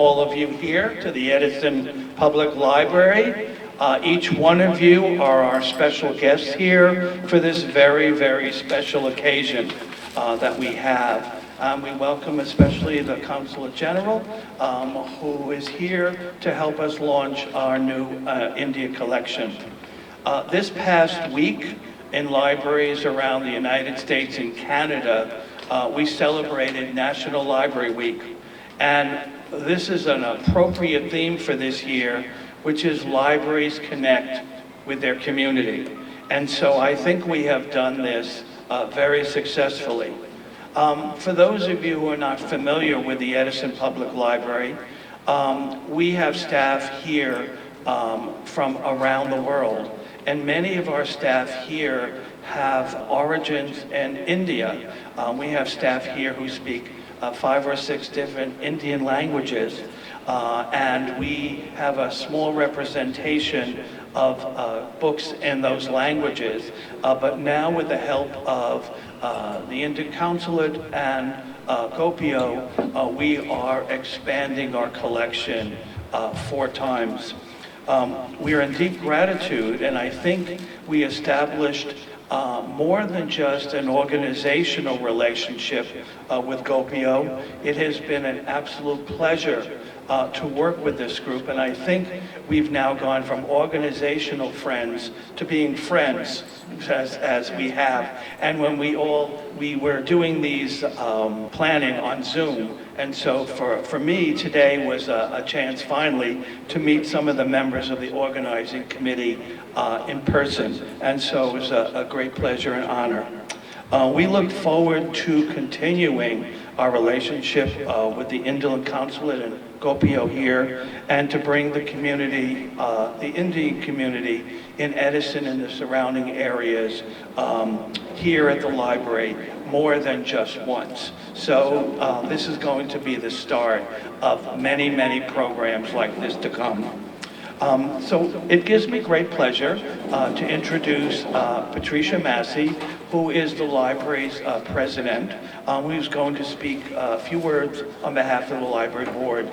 all of you here to the Edison Public Library. Each one of you are our special guests here for this very, very special occasion that we have. We welcome especially the Consul General, who is here to help us launch our new India collection. This past week, in libraries around the United States and Canada, we celebrated National Library Week. And this is an appropriate theme for this year, which is Libraries Connect with their community. And so I think we have done this very successfully. For those of you who are not familiar with the Edison Public Library, we have staff here from around the world. And many of our staff here have origins in India. We have staff here who speak 5 or 6 different Indian languages. And we have a small representation of books in those languages. But now with the help of the Indian Consulate and Gopio, we are expanding our collection 4 times. We are in deep gratitude, and I think we established more than just an organizational relationship with Gopio. It has been an absolute pleasure to work with this group, and I think we've now gone from organizational friends to being friends as we have. And when we were doing these planning on Zoom, and so for me today was a chance finally to meet some of the members of the organizing committee in person, and so it was a great pleasure and honor. We look forward to continuing our relationship with the Indian Consulate and Gopio here, and to bring the community, the Indian community in Edison and the surrounding areas here at the library more than just once. So this is going to be the start of many, many programs like this to come. So it gives me great pleasure to introduce Patricia Massey, who is the library's president, who's going to speak a few words on behalf of the library board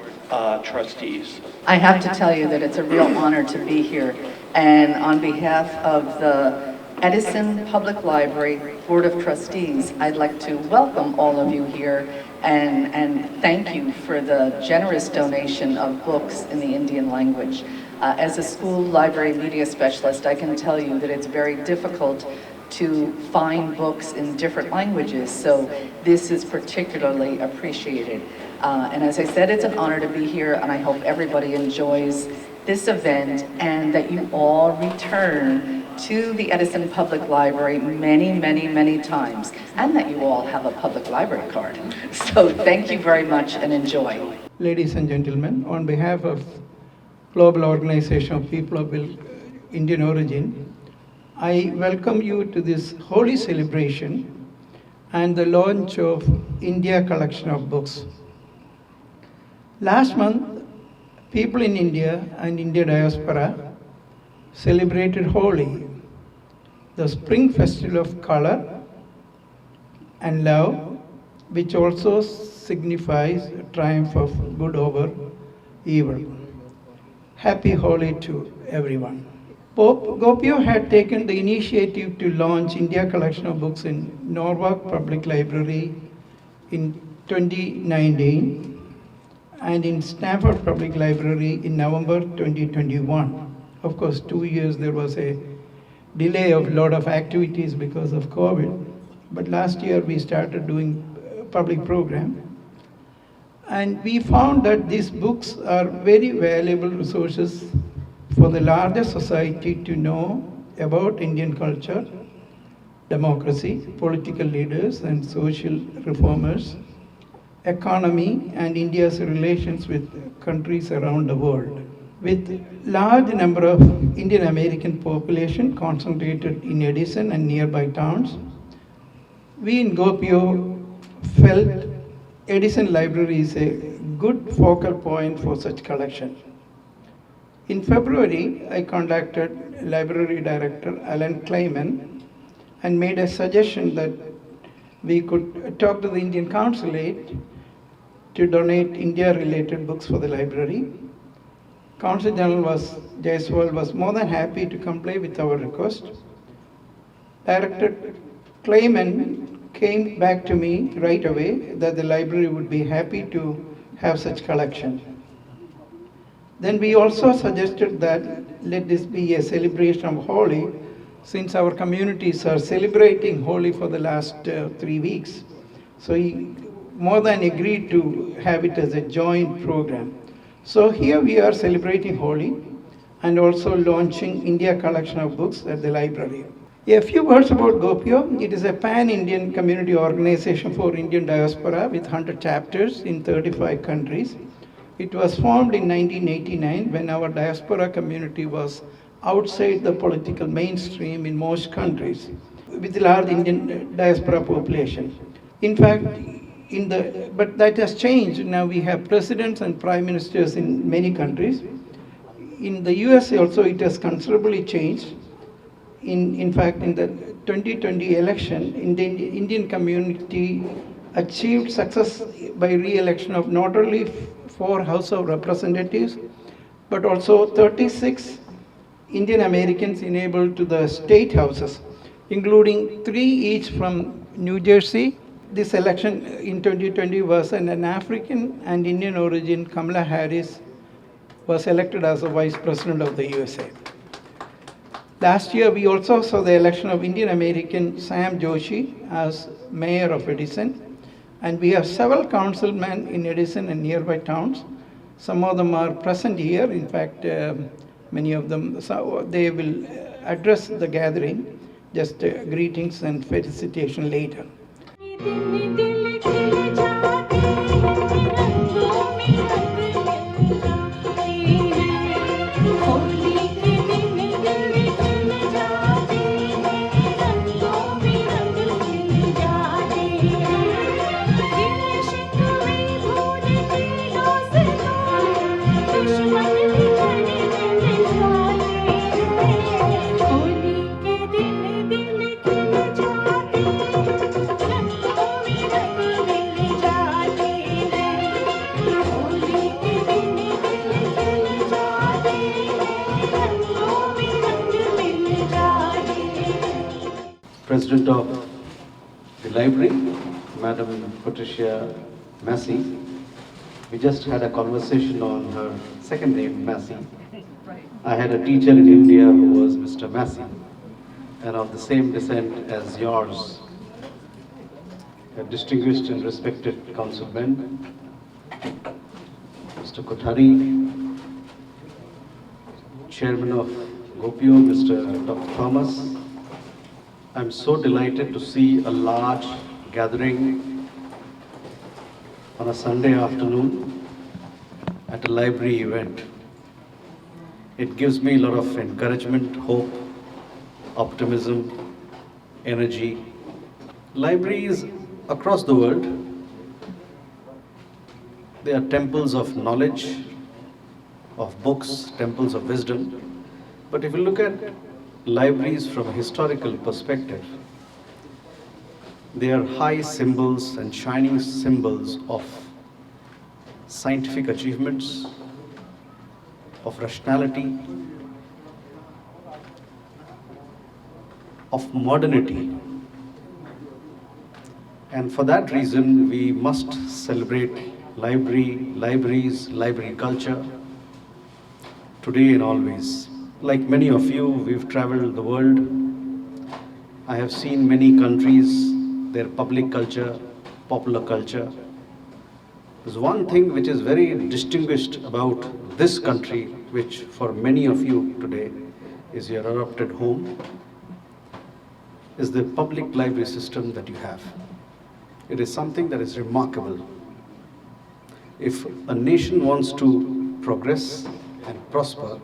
trustees. I have to tell you that it's a real honor to be here, and on behalf of the Edison Public Library Board of Trustees, I'd like to welcome all of you here and thank you for the generous donation of books in the Indian language. As a school library media specialist, I can tell you that it's very difficult to find books in different languages, so this is particularly appreciated. And as I said, it's an honor to be here, and I hope everybody enjoys this event and that you all return to the Edison Public Library many, many, many times, and that you all have a public library card. So thank you very much and enjoy. Ladies and gentlemen, on behalf of Global Organization of People of Indian Origin, I welcome you to this holy celebration and the launch of India collection of books. Last month, people in India and India diaspora celebrated Holi, the spring festival of color and love, which also signifies a triumph of good over evil. Happy Holi to everyone. Pope Gopio had taken the initiative to launch India collection of books in Norwalk Public Library in 2019 and in Stanford Public Library in November 2021. Of course, 2 years there was a delay of a lot of activities because of COVID, but last year we started doing a public program. And we found that these books are very valuable resources for the larger society to know about Indian culture, democracy, political leaders and social reformers, economy, and India's relations with countries around the world. With large number of Indian American population concentrated in Edison and nearby towns, we in Gopio felt Edison Library is a good focal point for such collection. In February, I contacted Library Director Alan Clayman and made a suggestion that we could talk to the Indian Consulate to donate India-related books for the library. Consul General Jaiswal was more than happy to comply with our request. Director Clayman came back to me right away that the library would be happy to have such collection. Then we also suggested that let this be a celebration of Holi, since our communities are celebrating Holi for the last 3 weeks. So he more than agreed to have it as a joint program. So here we are celebrating Holi and also launching India collection of books at the library. A few words about Gopyo. It is a pan-Indian community organization for Indian diaspora with 100 chapters in 35 countries. It was formed in 1989 when our diaspora community was outside the political mainstream in most countries with a large Indian diaspora population. In fact, but that has changed. Now we have presidents and prime ministers in many countries. In the US also it has considerably changed. In fact, in the 2020 election, the Indian community achieved success by re-election of not only 4 House of Representatives, but also 36 Indian Americans enabled to the state houses, including 3 each from New Jersey. This election in 2020 was an African and Indian origin. Kamala Harris was elected as the Vice President of the USA. Last year, we also saw the election of Indian American Sam Joshi as mayor of Edison. And we have several councilmen in Edison and nearby towns. Some of them are present here. In fact, many of them, so they will address the gathering. Just greetings and felicitation later. President of the library, Madam Patricia Massey. We just had a conversation on her second name, Massey. I had a teacher in India who was Mr. Massey, and of the same descent as yours, a distinguished and respected councilman, Mr. Kothari, Chairman of Gopyo, Mr. Dr. Thomas. I'm so delighted to see a large gathering on a Sunday afternoon at a library event. It gives me a lot of encouragement, hope, optimism, energy. Libraries across the world, they are temples of knowledge, of books, temples of wisdom. But if you look at libraries from a historical perspective, they are high symbols and shining symbols of scientific achievements, of rationality, of modernity. And for that reason, we must celebrate libraries, library culture, today and always. Like many of you, we've traveled the world. I have seen many countries, their public culture, popular culture. There's one thing which is very distinguished about this country, which for many of you today is your adopted home, is the public library system that you have. It is something that is remarkable. If a nation wants to progress and prosper,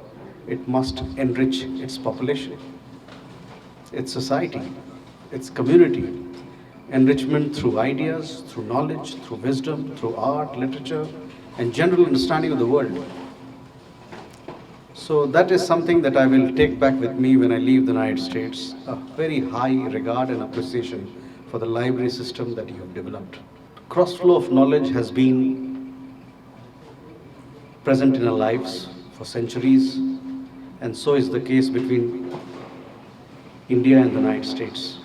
it must enrich its population, its society, its community. Enrichment through ideas, through knowledge, through wisdom, through art, literature, and general understanding of the world. So that is something that I will take back with me when I leave the United States, a very high regard and appreciation for the library system that you have developed. Cross flow of knowledge has been present in our lives for centuries, and so is the case between India and the United States.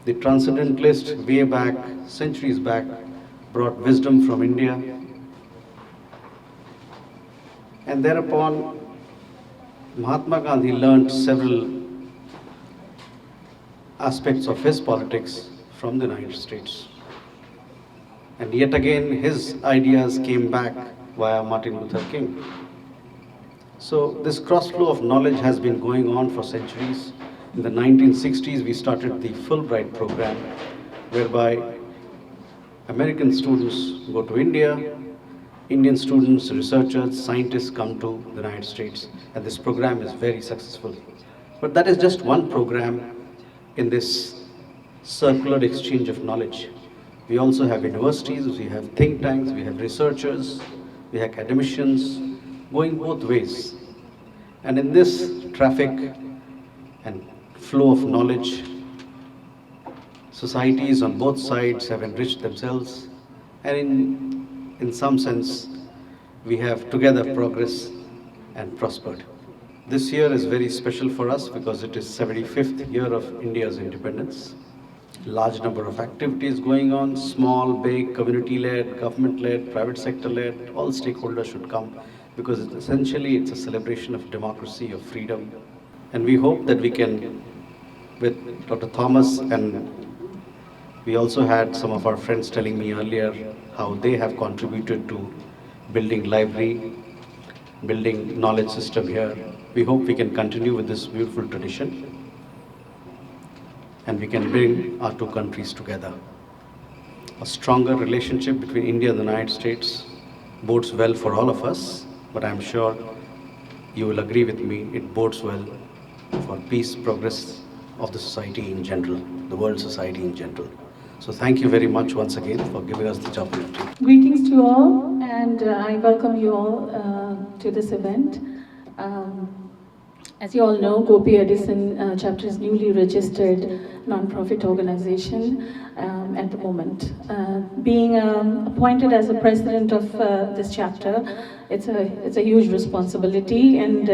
The transcendentalist way back, centuries back, brought wisdom from India, and thereupon Mahatma Gandhi learned several aspects of his politics from the United States. And yet again, his ideas came back via Martin Luther King. So this cross-flow of knowledge has been going on for centuries. In the 1960s, we started the Fulbright program, whereby American students go to India, Indian students, researchers, scientists come to the United States, and this program is very successful. But that is just one program in this circular exchange of knowledge. We also have universities, we have think tanks, we have researchers, we have academicians, going both ways. And in this traffic and flow of knowledge, societies on both sides have enriched themselves, and in some sense, we have together progressed and prospered. This year is very special for us because it is 75th year of India's independence. Large number of activities going on, small, big, community-led, government-led, private sector-led, all stakeholders should come because essentially it's a celebration of democracy, of freedom. And we hope that we can, with Dr. Thomas, and we also had some of our friends telling me earlier how they have contributed to building library, building knowledge system here. We hope we can continue with this beautiful tradition and we can bring our two countries together. A stronger relationship between India and the United States bodes well for all of us, but I'm sure you will agree with me, it bodes well for peace, progress of the society in general, the world society in general. So thank you very much once again for giving us the opportunity. Greetings to all, and I welcome you all to this event. As you all know, Gopi Edison chapter is newly registered non-profit organization at the moment. Being appointed as the president of this chapter, it's a huge responsibility, and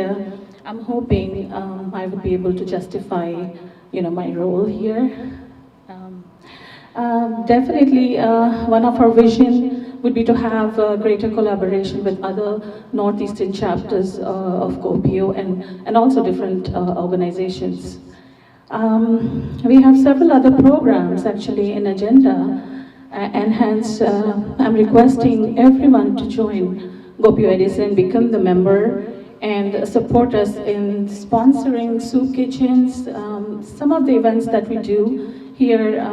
I'm hoping I would be able to justify, my role here. Definitely, one of our vision would be to have greater collaboration with other northeastern chapters of GoPio and also different organizations. We have several other programs actually in agenda, and hence I'm requesting everyone to join GoPio Edison, become the member, and support us in sponsoring soup kitchens, some of the events that we do here,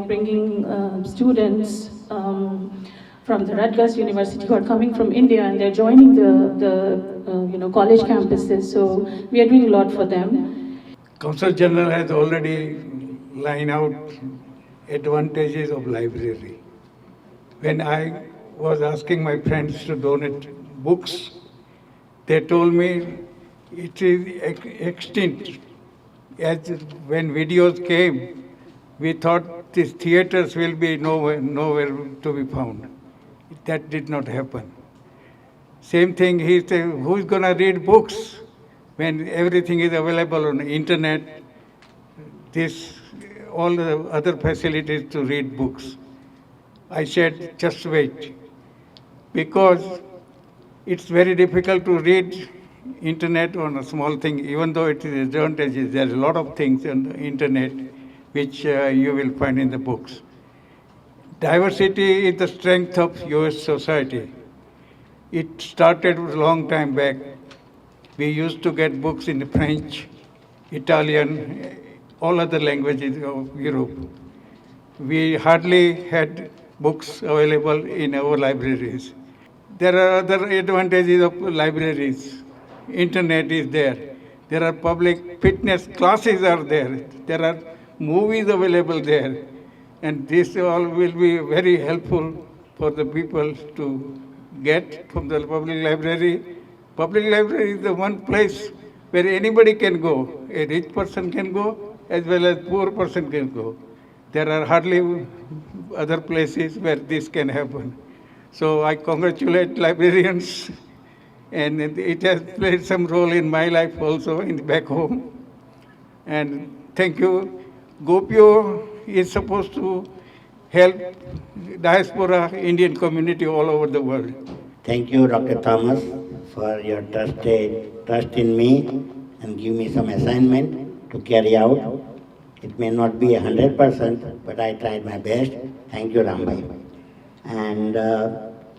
bringing students from the Rutgers University who are coming from India, and they're joining the college campuses. So we are doing a lot for them. Consul General has already lined out advantages of library. When I was asking my friends to donate books, they told me it is extinct. As when videos came, we thought these theaters will be nowhere to be found. That did not happen. Same thing, he said, who's going to read books when everything is available on the internet? All the other facilities to read books. I said, just wait, because it's very difficult to read internet on a small thing, even though it is advantages. There's a lot of things on the internet which you will find in the books. Diversity is the strength of US society. It started a long time back. We used to get books in French, Italian, all other languages of Europe. We hardly had books available in our libraries. There are other advantages of libraries. Internet is there. There are public fitness classes are there. There are movies available there. And this all will be very helpful for the people to get from the public library. Public library is the one place where anybody can go. A rich person can go as well as poor person can go. There are hardly other places where this can happen. So I congratulate librarians, and it has played some role in my life also in back home. And thank you. Gopio is supposed to help diaspora Indian community all over the world. Thank you, Dr. Thomas, for your trust in me and give me some assignment to carry out. It may not be 100%, but I tried my best. Thank you, Rambhai. And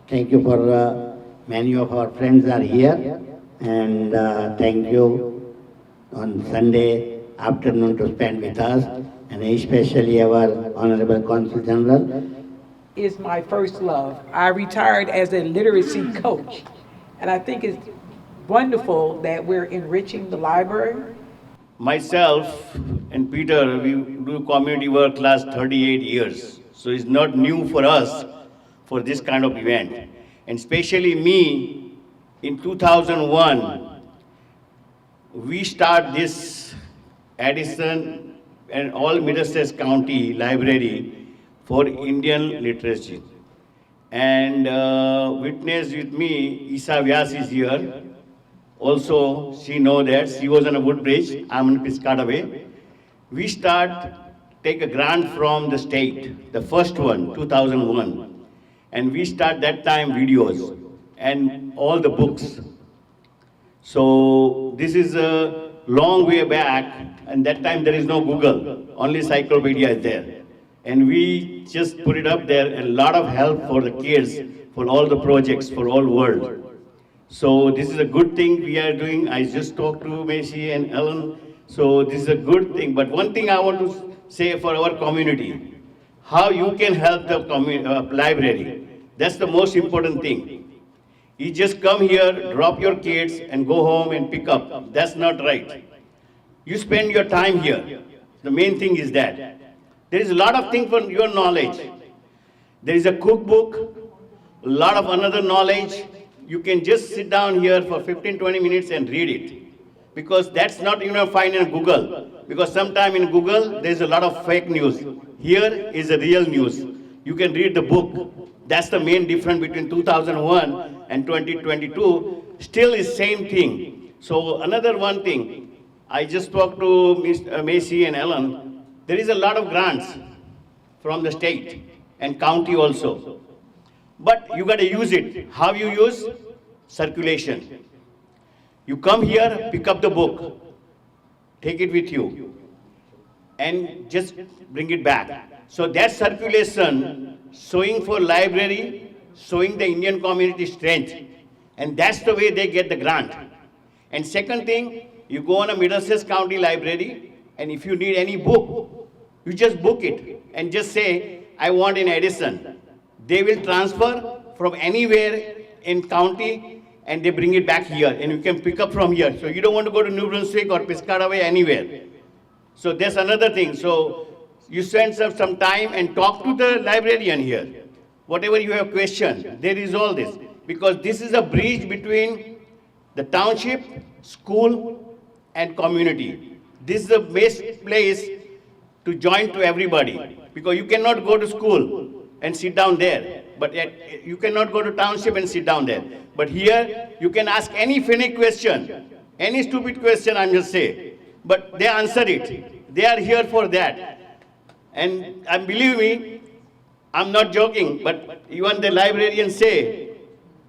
thank you for many of our friends are here. And thank you on Sunday afternoon to spend with us, and especially our Honorable Consul General. Is my first love. I retired as a literacy coach, and I think it's wonderful that we're enriching the library. Myself and Peter, we do community work last 38 years. So it's not new for us for this kind of event. And especially me, in 2001, we start this Addison and all Middlesex County Library for Indian literacy. And witness with me, Isa Vyas is here. Also, she knows that she was on a Woodbridge, I'm in Piscataway. We take a grant from the state, the first one, 2001. And we start that time videos and all the books. So this is a long way back, and that time there is no Google, only encyclopedia is there. And we just put it up there, and a lot of help for the kids, for all the projects, for all world. So this is a good thing we are doing. I just talked to Macy and Ellen. So this is a good thing. But one thing I want to say for our community, how you can help the library. That's the most important thing. You just come here, drop your kids, and go home and pick up. That's not right. You spend your time here. The main thing is that. There is a lot of things for your knowledge. There is a cookbook, a lot of another knowledge. You can just sit down here for 15-20 minutes and read it. Because that's not find in Google. Because sometime in Google, there's a lot of fake news. Here is the real news. You can read the book. That's the main difference between 2001 and 2022. Still is same thing. So another one thing, I just talked to Ms. Macy and Ellen. There is a lot of grants from the state and county also. But you got to use it. How you use? Circulation. You come here, pick up the book, take it with you, and just bring it back. So that circulation, showing for library, showing the Indian community strength, and that's the way they get the grant. And second thing, you go on a Middlesex County Library, and if you need any book, you just book it and just say, I want in Addison. They will transfer from anywhere in county and they bring it back here and you can pick up from here. So you don't want to go to New Brunswick or Piscataway, anywhere. So that's another thing. So you spend some time and talk to the librarian here. Whatever you have question, they resolve this. Because this is a bridge between the township, school, and community. This is the best place to join to everybody. Because you cannot go to school and sit down there. But you cannot go to township and sit down there. But here, you can ask any funny question, any stupid question, I'm just saying. But they answer it. They are here for that. And believe me, I'm not joking, but even the librarians say,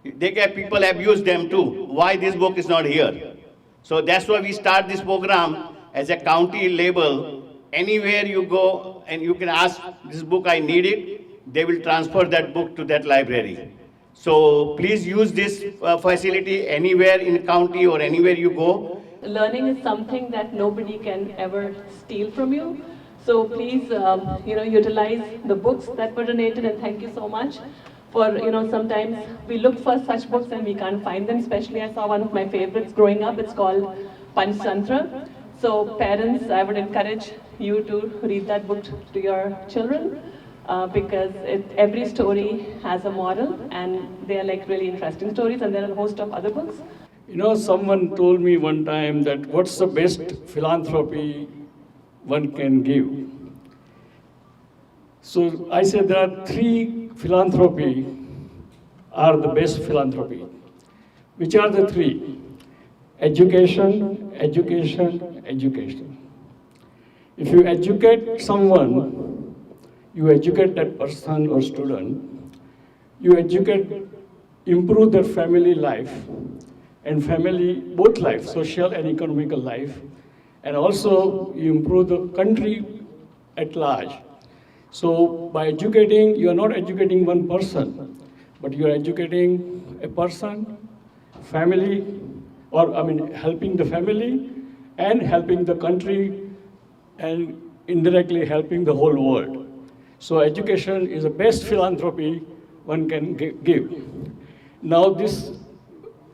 they get people abuse them too. Why this book is not here? So that's why we start this program as a county label. Anywhere you go and you can ask, this book I need it, they will transfer that book to that library. So please use this facility anywhere in county or anywhere you go. Learning is something that nobody can ever steal from you. So please, utilize the books that were donated, and thank you so much. For, sometimes we look for such books and we can't find them, especially I saw one of my favorites growing up, it's called Panchtantra. So parents, I would encourage you to read that book to your children because every story has a moral and they are like really interesting stories, and there are a host of other books. Someone told me one time that what's the best philanthropy one can give. So I said there are three philanthropy are the best philanthropy. Which are the three? Education, education, education. If you educate someone, you educate that person or student, you educate, improve their family life, and family, both life, social and economical life, and also you improve the country at large. So by educating, you are not educating one person, but you are educating a person, family, or helping the family and helping the country and indirectly helping the whole world. So education is the best philanthropy one can give. Now this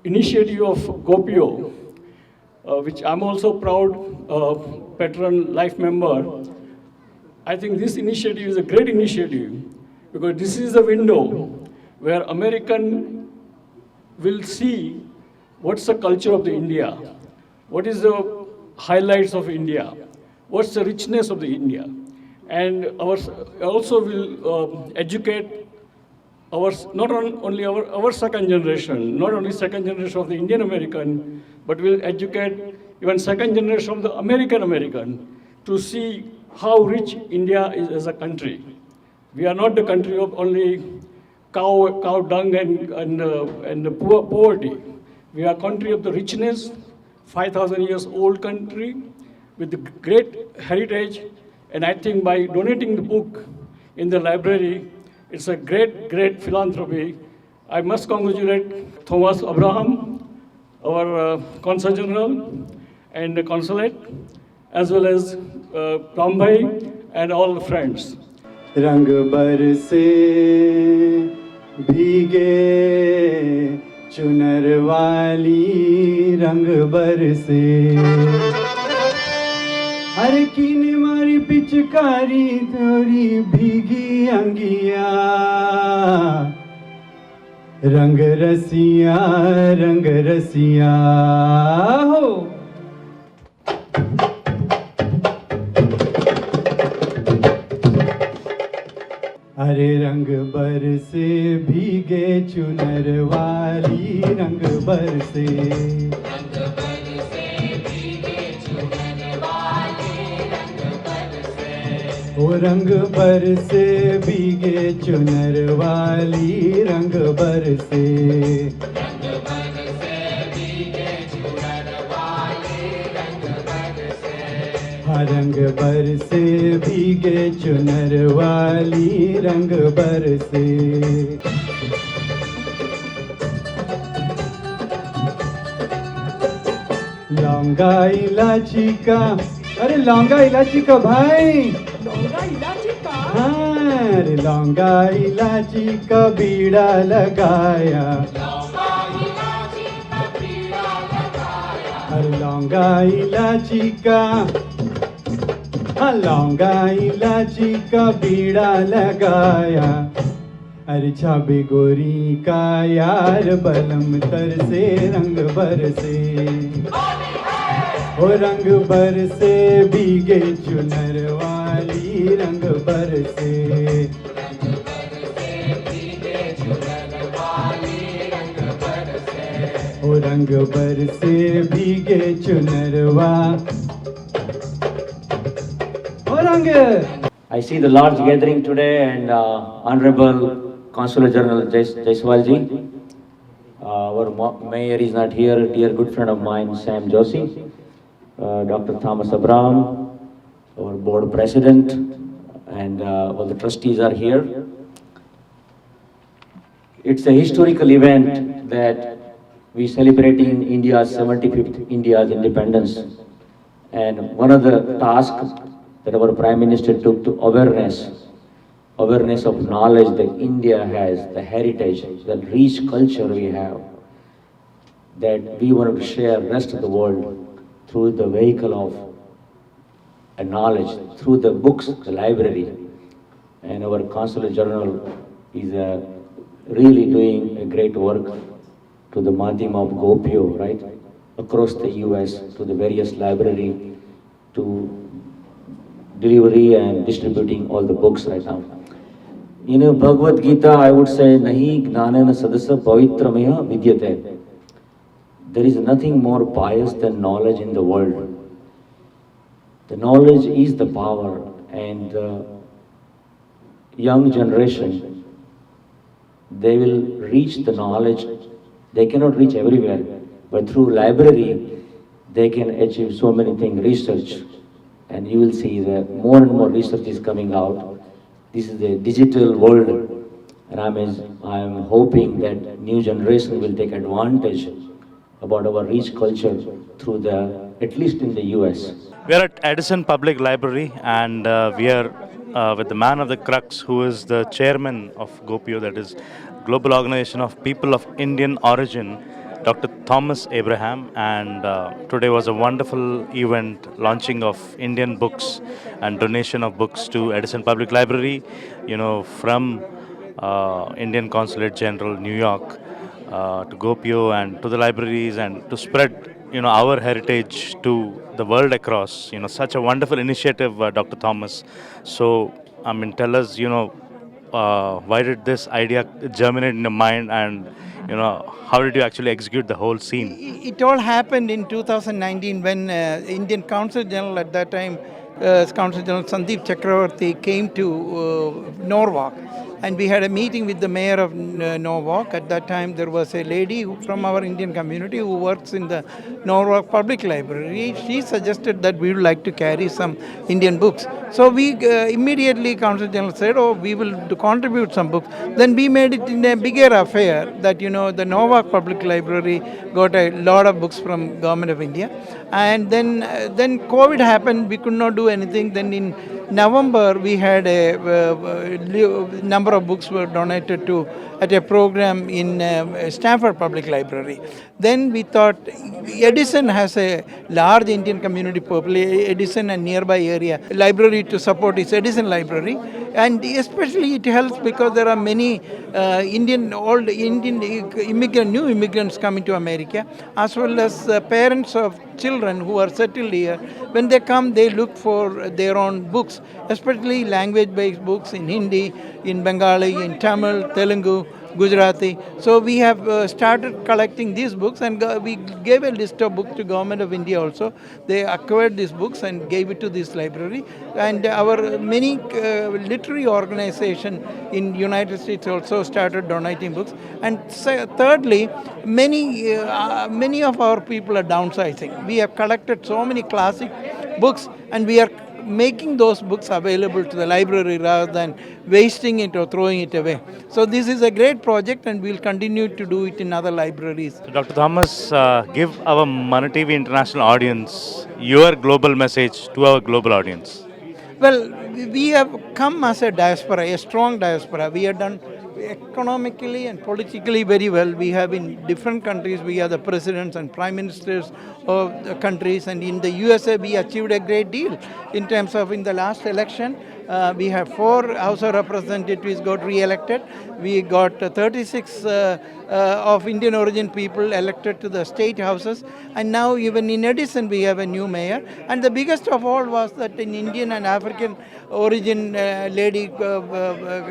initiative of GoPio, which I'm also proud patron life member, I think this initiative is a great initiative because this is a window where American will see what's the culture of the India, what is the highlights of India, what's the richness of the India, and also will educate not only our second generation, not only second generation of the Indian American, but will educate even second generation of the American American to see how rich India is as a country. We are not the country of only cow dung and poverty. We are a country of the richness, 5,000 years old country with great heritage. And I think by donating the book in the library, it's a great, great philanthropy. I must congratulate Thomas Abraham, our Consul General and the Consulate, as well as Rambhai and all the friends. रंग बरसे भीगे चुनर वाली रंग बरसे हर कीने मारी पिचकारी थोड़ी भीगी अंगिया रंग रसिया हो हरे रंग बरसे भीगे चुनर वाली रंग बरसे ओ रंग बरसे भीगे चुनर वाली रंग बरसे रंग बरसे भीगे चुनर वाली रंग बरसे लौंगा इलायची का अरे लौंगा इलायची का भाई लौंगा इलायची का हाँ अरे लौंगा इलायची का बीड़ा लगाया अरे लौंगा इलायची का लौंगा इलायची का बीड़ा लगाया अरे छाबे गोरी का यार बलम तरसे रंग बरसे ओ रंग बरसे भीगे चुनर वाली रंग बरसे ओ रंग बरसे भीगे चुनर वाली I see the large gathering today and Honorable Consul General Jaiswalji. Our mayor is not here, dear good friend of mine, Sam Joshi, Dr. Thomas Abraham, our board president, and all the trustees are here. It's a historical event that we celebrating India's 75th India's independence. And one of the tasks that our Prime Minister took to awareness of knowledge that India has, the heritage, the rich culture we have, that we wanted to share rest of the world through the vehicle of knowledge, through the books, the library. And our Consul General is really doing a great work to the Madhyam of GoPio, right? Across the US, to the various library, to delivery and distributing all the books right now. In Bhagavad Gita, I would say, Nahi gnanena sadasa pavitrameya vidyate. There is nothing more pious than knowledge in the world. The knowledge is the power, and the young generation, they will reach the knowledge. They cannot reach everywhere, but through library, they can achieve so many things, research. And you will see that more and more research is coming out. This is the digital world, and I'm hoping that new generation will take advantage about our rich culture through at least in the US. We are at Edison Public Library, and we are with the man of the crux, who is the chairman of GOPIO, that is Global Organization of People of Indian Origin, Dr. Thomas Abraham. And today was a wonderful event, launching of Indian books and donation of books to Edison Public Library, from Indian Consulate General, New York, to GOPIO and to the libraries, and to spread our heritage to the world across. Such a wonderful initiative, Dr. Thomas. So, tell us, why did this idea germinate in your mind, and how did you actually execute the whole scene? It all happened in 2019 when Indian Consul General at that time, Consul General Sandeep Chakravarti, came to Norwalk, and we had a meeting with the mayor of Norwalk. At that time, there was a lady from our Indian community who works in the Norwalk Public Library. She suggested that we would like to carry some Indian books. So we immediately, Consul General said, "Oh, we will contribute some books." Then we made it in a bigger affair that the Norwalk Public Library got a lot of books from Government of India, and then COVID happened. We could not do anything. Then in November we had a number of books were donated to at a program in Stanford Public Library. Then we thought Edison has a large Indian community population, Edison and nearby area. Library to support is Edison Library, and especially it helps because there are many old Indian new immigrants coming to America, as well as parents of children who are settled here. When they come, they look for their own books, especially language-based books in Hindi, in Bengali, in Tamil, Telugu, Gujarati. So we have started collecting these books, and we gave a list of books to Government of India also. They acquired these books and gave it to this library. And our many literary organization in United States also started donating books. And thirdly, many of our people are downsizing. We have collected so many classic books, and we are making those books available to the library rather than wasting it or throwing it away. So this is a great project, and we'll continue to do it in other libraries. So, Dr. Thomas, give our Mana TV international audience your global message to our global audience. Well, we have come as a diaspora, a strong diaspora. We have done economically and politically very well. We have in different countries, we are the presidents and prime ministers of the countries, and in the USA we achieved a great deal in terms of in the last election. We have 4 House of Representatives got re-elected. We got 36 of Indian origin people elected to the state houses. And now even in Edison we have a new mayor. And the biggest of all was that an Indian and African origin lady,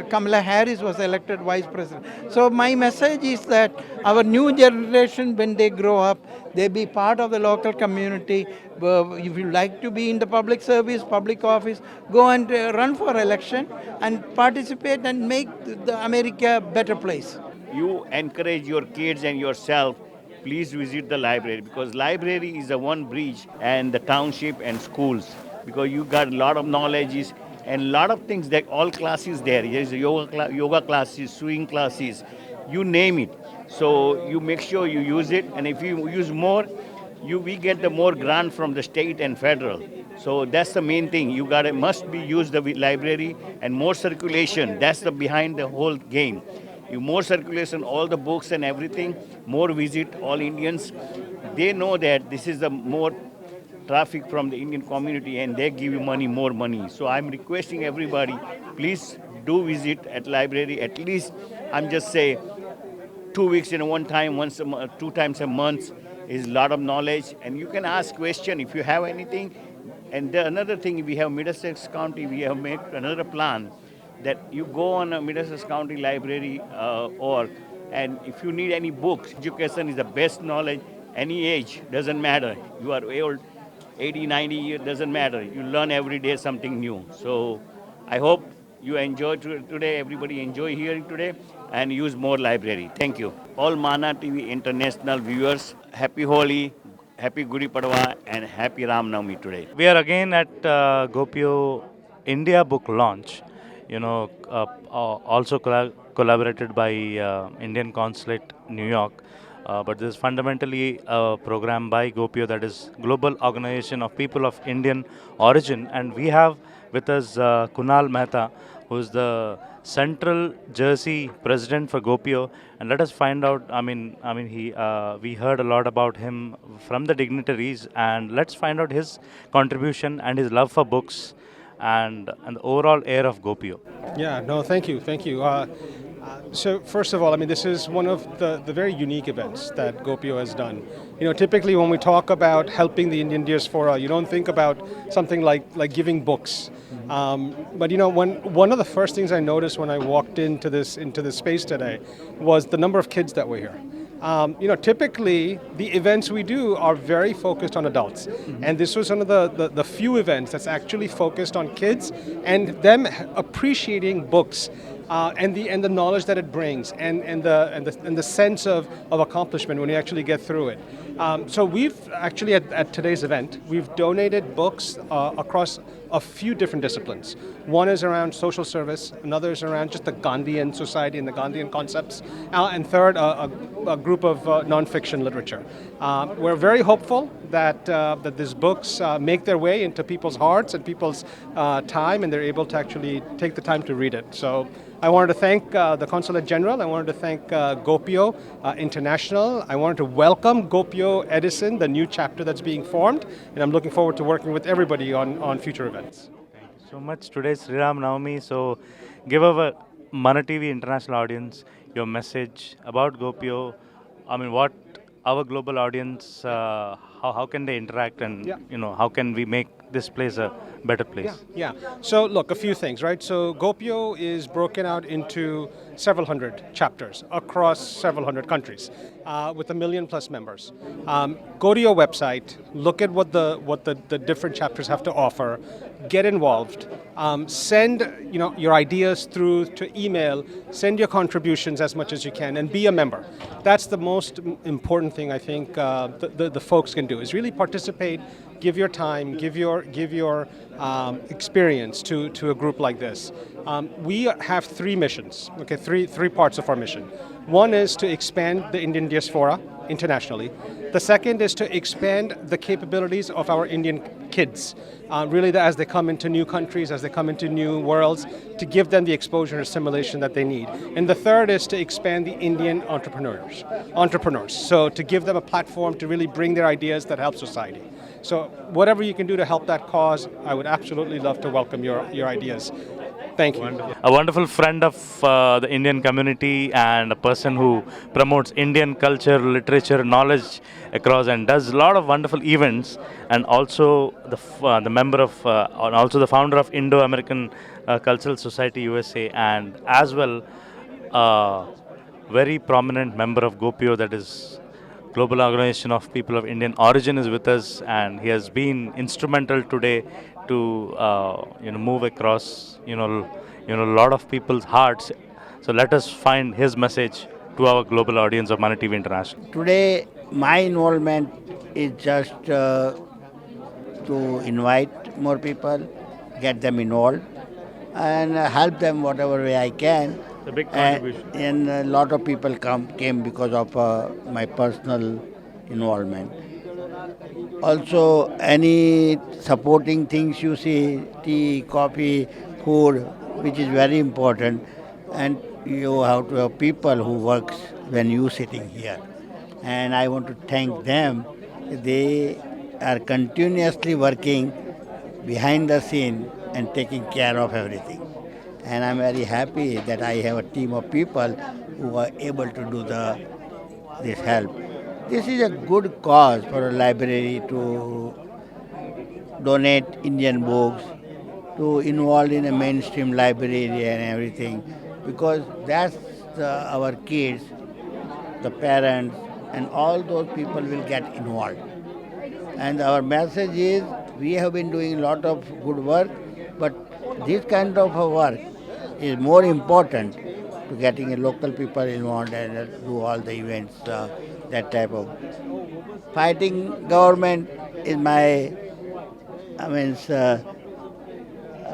Kamala Harris, was elected vice president. So my message is that our new generation, when they grow up, they be part of the local community. If you like to be in the public service, public office, go and run for election and participate and make the America a better place. You encourage your kids and yourself, please visit the library, because library is the one bridge and the township and schools, because you got a lot of knowledges and a lot of things that all classes there. There's yoga classes, swing classes, you name it. So you make sure you use it, and if you use more, we get the more grant from the state and federal. So that's the main thing. You must be use the library and more circulation. That's the behind the whole game. You more circulation, all the books and everything, more visit all Indians. They know that this is the more traffic from the Indian community, and they give you more money. So I'm requesting everybody, please do visit at library at least, I'm just say 2 weeks in one time, 2 times a month is a lot of knowledge, and you can ask question if you have anything. And another thing, we have Middlesex County, we have made another plan that you go on a Middlesex County Library org, and if you need any books, education is the best knowledge. Any age, doesn't matter. You are old, 80, 90 years, doesn't matter. You learn every day something new. So I hope you enjoy today, everybody enjoy hearing today, and use more library. Thank you. All Mana TV international viewers, happy Holi, happy Gudi Padwa, and happy Ram Navami today. We are again at Gopio India book launch, also collaborated by Indian Consulate, New York. But this is fundamentally a program by Gopio, that is Global Organization of People of Indian Origin. And we have with us Kunal Mehta, who is the Central Jersey president for Gopio. And let us find out. We heard a lot about him from the dignitaries, and let's find out his contribution and his love for books and the overall air of Gopio. Yeah, no, thank you, thank you. So first of all, this is one of the very unique events that Gopio has done. Typically when we talk about helping the Indian diaspora, you don't think about something like giving books. But one of the first things I noticed when I walked into this space today was the number of kids that were here. Typically the events we do are very focused on adults, and this was one of the few events that's actually focused on kids and them appreciating books. And the knowledge that it brings, and the sense of accomplishment when you actually get through it. So we've actually at today's event, we've donated books across a few different disciplines. One is around social service, another is around just the Gandhian society and the Gandhian concepts, and third, a group of nonfiction literature. We're very hopeful that these books make their way into people's hearts and people's time, and they're able to actually take the time to read it. So I wanted to thank the Consulate General. I wanted to thank Gopio International. I wanted to welcome Gopio Edison, the new chapter that's being formed, and I'm looking forward to working with everybody on future events. Thank you so much. Today is Sri Ram Navami, so give our Mana TV international audience your message about Gopio. What our global audience, how can they interact, and how can we make this place a better place? Yeah. So look, a few things, right? So Gopio is broken out into several hundred chapters across several hundred countries, with 1 million+ members. Go to your website, look at what the different chapters have to offer, get involved, send your ideas through to email, send your contributions as much as you can, and be a member. That's the most important thing I think the folks can do, is really participate, give your time, give your experience to a group like this. We have 3 missions, okay, three parts of our mission. One is to expand the Indian diaspora internationally. The second is to expand the capabilities of our Indian kids, really as they come into new countries, as they come into new worlds, to give them the exposure and assimilation that they need. And the third is to expand the Indian entrepreneurs, so to give them a platform to really bring their ideas that help society. So whatever you can do to help that cause, I would absolutely love to welcome your ideas. Thank you. A wonderful friend of the Indian community and a person who promotes Indian culture, literature, knowledge across, and does a lot of wonderful events, and also the member of, and also the founder of Indo-American Cultural Society USA, and as well very prominent member of Gopio, that is Global Organization of People of Indian Origin, is with us, and he has been instrumental today to move across a lot of people's hearts. So let us find his message to our global audience of Mana TV International. Today, my involvement is just to invite more people, get them involved, and help them whatever way I can. It's a big contribution. And a lot of people came because of my personal involvement. Also, any supporting things you see, tea, coffee, food, which is very important, and you have to have people who works when you sitting here. And I want to thank them. They are continuously working behind the scene and taking care of everything. And I'm very happy that I have a team of people who are able to do this help. This is a good cause for a library to donate Indian books, to involve in a mainstream library and everything, because that's our kids, the parents, and all those people will get involved. And our message is we have been doing a lot of good work, but this kind of a work is more important to getting a local people involved and do all the events, that type of. Fighting government is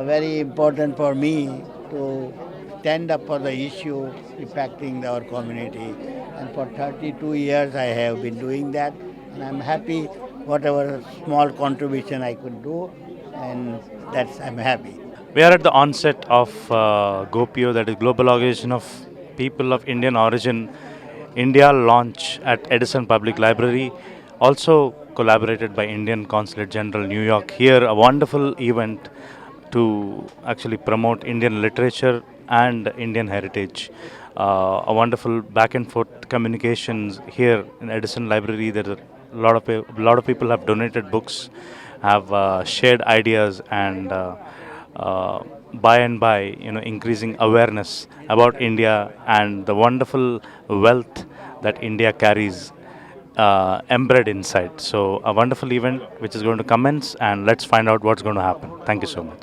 very important for me to stand up for the issue impacting our community. And for 32 years I have been doing that, and I'm happy whatever small contribution I could do, and I'm happy. We are at the onset of GOPIO, that is Global Organization of People of Indian Origin, India launch at Edison Public Library, also collaborated by Indian Consulate General New York. Here, a wonderful event to actually promote Indian literature and Indian heritage. A wonderful back and forth communications here in Edison Library. There are a lot of people have donated books, have shared ideas, and by and by, increasing awareness about India and the wonderful wealth that India carries embedded inside. So a wonderful event which is going to commence, and let's find out what's going to happen. Thank you so much.